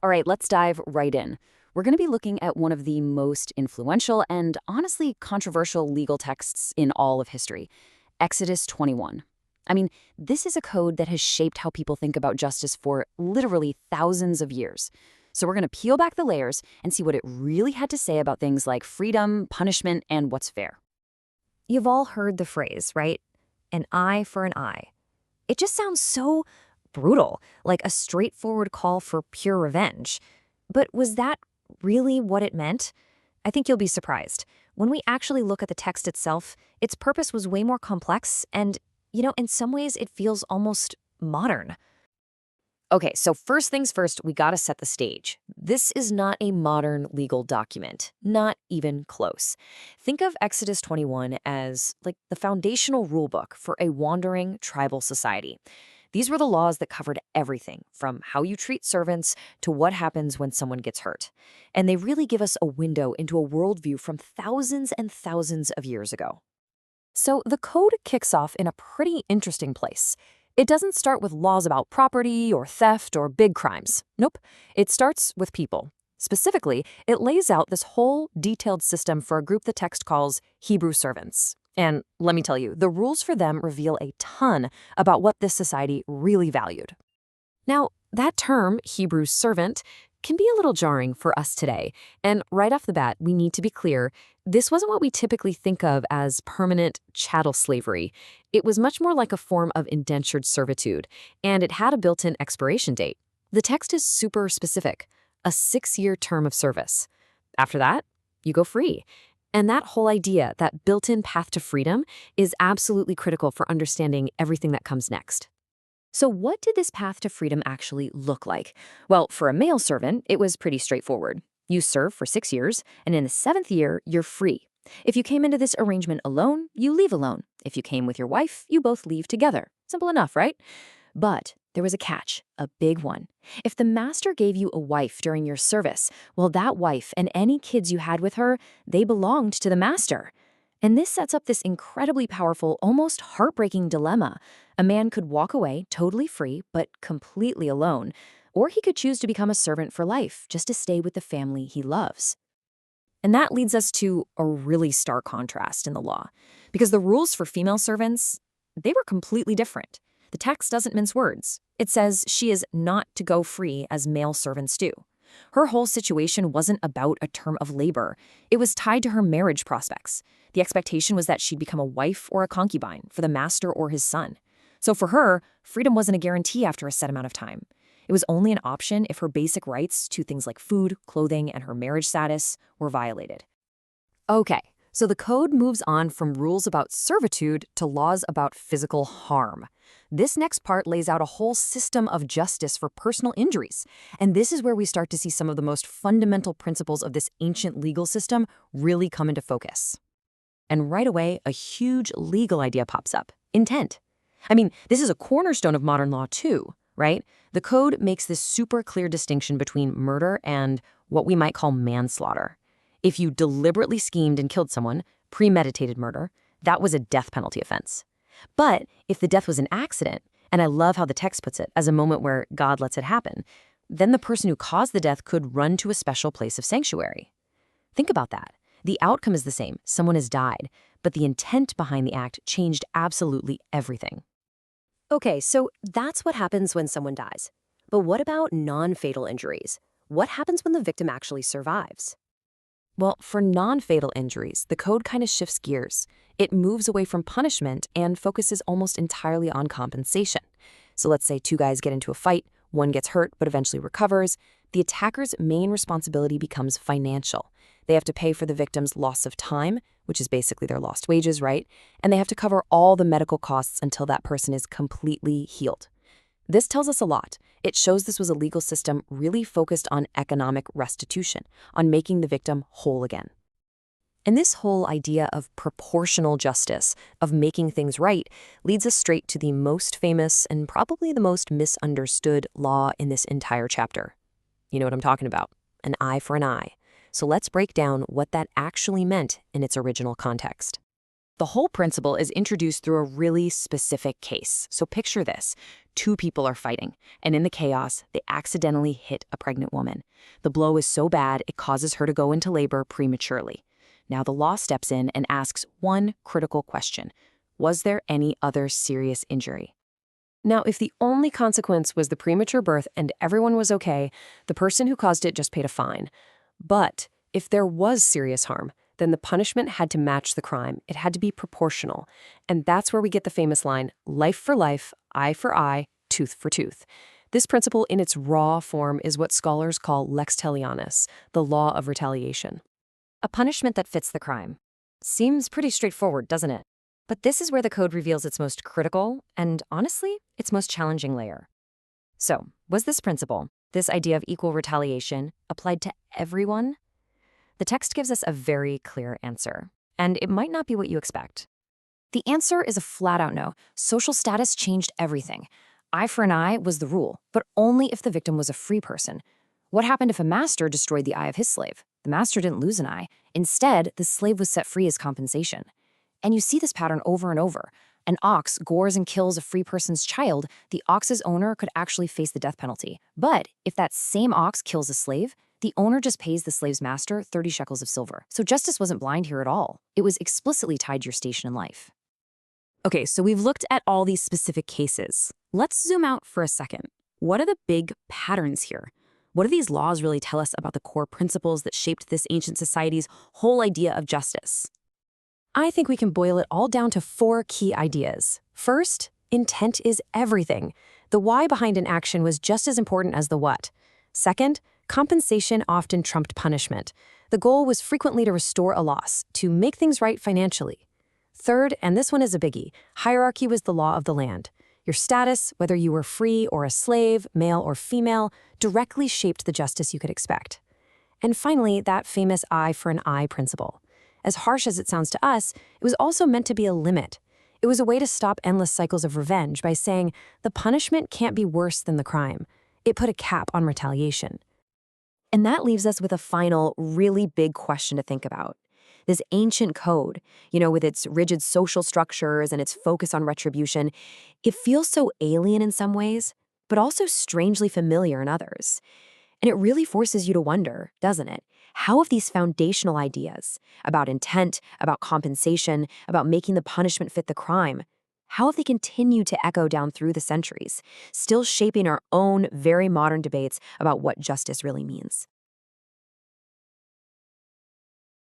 All right, let's dive right in. We're going to be looking at one of the most influential and honestly controversial legal texts in all of history, Exodus 21. I mean, this is a code that has shaped how people think about justice for literally thousands of years. So we're going to peel back the layers and see what it really had to say about things like freedom, punishment, and what's fair. You've all heard the phrase, right? An eye for an eye. It just sounds so brutal, like a straightforward call for pure revenge. But was that really what it meant? I think you'll be surprised. When we actually look at the text itself, its purpose was way more complex and, in some ways it feels almost modern. Okay, so first things first, we gotta set the stage. This is not a modern legal document, not even close. Think of Exodus 21 as like the foundational rulebook for a wandering tribal society. These were the laws that covered everything, from how you treat servants to what happens when someone gets hurt. And they really give us a window into a worldview from thousands and thousands of years ago. So the code kicks off in a pretty interesting place. It doesn't start with laws about property or theft or big crimes. Nope. It starts with people. Specifically, it lays out this whole detailed system for a group the text calls Hebrew servants. And let me tell you, the rules for them reveal a ton about what this society really valued. Now, that term, Hebrew servant, can be a little jarring for us today. And right off the bat, we need to be clear, this wasn't what we typically think of as permanent chattel slavery. It was much more like a form of indentured servitude, and it had a built-in expiration date. The text is super specific, a 6-year term of service. After that, you go free. And that whole idea, that built-in path to freedom, is absolutely critical for understanding everything that comes next. So what did this path to freedom actually look like? Well, for a male servant, it was pretty straightforward. You serve for 6 years, and in the 7th year, you're free. If you came into this arrangement alone, you leave alone. If you came with your wife, you both leave together. Simple enough, right? But there was a catch, a big one. If the master gave you a wife during your service, well, that wife and any kids you had with her, they belonged to the master. And this sets up this incredibly powerful, almost heartbreaking dilemma. A man could walk away totally free, but completely alone, or he could choose to become a servant for life, just to stay with the family he loves. And that leads us to a really stark contrast in the law, because the rules for female servants, they were completely different. The text doesn't mince words. It says she is not to go free as male servants do. Her whole situation wasn't about a term of labor. It was tied to her marriage prospects. The expectation was that she'd become a wife or a concubine for the master or his son. So for her, freedom wasn't a guarantee after a set amount of time. It was only an option if her basic rights to things like food, clothing, and her marriage status were violated. Okay, so the code moves on from rules about servitude to laws about physical harm. This next part lays out a whole system of justice for personal injuries. And this is where we start to see some of the most fundamental principles of this ancient legal system really come into focus. And right away, a huge legal idea pops up: intent. I mean, this is a cornerstone of modern law too, right? The code makes this super clear distinction between murder and what we might call manslaughter. If you deliberately schemed and killed someone, premeditated murder, that was a death penalty offense. But if the death was an accident, and I love how the text puts it, as a moment where God lets it happen, then the person who caused the death could run to a special place of sanctuary. Think about that. The outcome is the same, someone has died, but the intent behind the act changed absolutely everything. Okay, so that's what happens when someone dies. But what about non-fatal injuries? What happens when the victim actually survives? Well, for non-fatal injuries, the code kind of shifts gears. It moves away from punishment and focuses almost entirely on compensation. So let's say 2 guys get into a fight, one gets hurt but eventually recovers. The attacker's main responsibility becomes financial. They have to pay for the victim's loss of time, which is basically their lost wages, right? And they have to cover all the medical costs until that person is completely healed. This tells us a lot. It shows this was a legal system really focused on economic restitution, on making the victim whole again. And this whole idea of proportional justice, of making things right, leads us straight to the most famous and probably the most misunderstood law in this entire chapter. You know what I'm talking about? An eye for an eye. So let's break down what that actually meant in its original context. The whole principle is introduced through a really specific case. So picture this. Two people are fighting, and in the chaos, they accidentally hit a pregnant woman. The blow is so bad, it causes her to go into labor prematurely. Now the law steps in and asks one critical question. Was there any other serious injury? Now, if the only consequence was the premature birth and everyone was okay, the person who caused it just paid a fine. But if there was serious harm, then the punishment had to match the crime. It had to be proportional. And that's where we get the famous line, life for life, eye for eye, tooth for tooth. This principle in its raw form is what scholars call lex talionis, the law of retaliation. A punishment that fits the crime. Seems pretty straightforward, doesn't it? But this is where the code reveals its most critical and, honestly, its most challenging layer. So, was this principle, this idea of equal retaliation, applied to everyone? The text gives us a very clear answer, and it might not be what you expect. The answer is a flat-out no. Social status changed everything. Eye for an eye was the rule, but only if the victim was a free person. What happened if a master destroyed the eye of his slave? The master didn't lose an eye. Instead, the slave was set free as compensation. And you see this pattern over and over. An ox gores and kills a free person's child, the ox's owner could actually face the death penalty. But if that same ox kills a slave, the owner just pays the slave's master 30 shekels of silver. So justice wasn't blind here at all. It was explicitly tied to your station in life. Okay, so we've looked at all these specific cases. Let's zoom out for a second. What are the big patterns here? What do these laws really tell us about the core principles that shaped this ancient society's whole idea of justice? I think we can boil it all down to 4 key ideas. First, intent is everything. The why behind an action was just as important as the what. Second, compensation often trumped punishment. The goal was frequently to restore a loss, to make things right financially. Third, and this one is a biggie, hierarchy was the law of the land. Your status, whether you were free or a slave, male or female, directly shaped the justice you could expect. And finally, that famous eye for an eye principle. As harsh as it sounds to us, it was also meant to be a limit. It was a way to stop endless cycles of revenge by saying the punishment can't be worse than the crime. It put a cap on retaliation. And that leaves us with a final, really big question to think about. This ancient code, with its rigid social structures and its focus on retribution, it feels so alien in some ways, but also strangely familiar in others. And it really forces you to wonder, doesn't it? How have these foundational ideas about intent, about compensation, about making the punishment fit the crime, how have they continued to echo down through the centuries, still shaping our own very modern debates about what justice really means?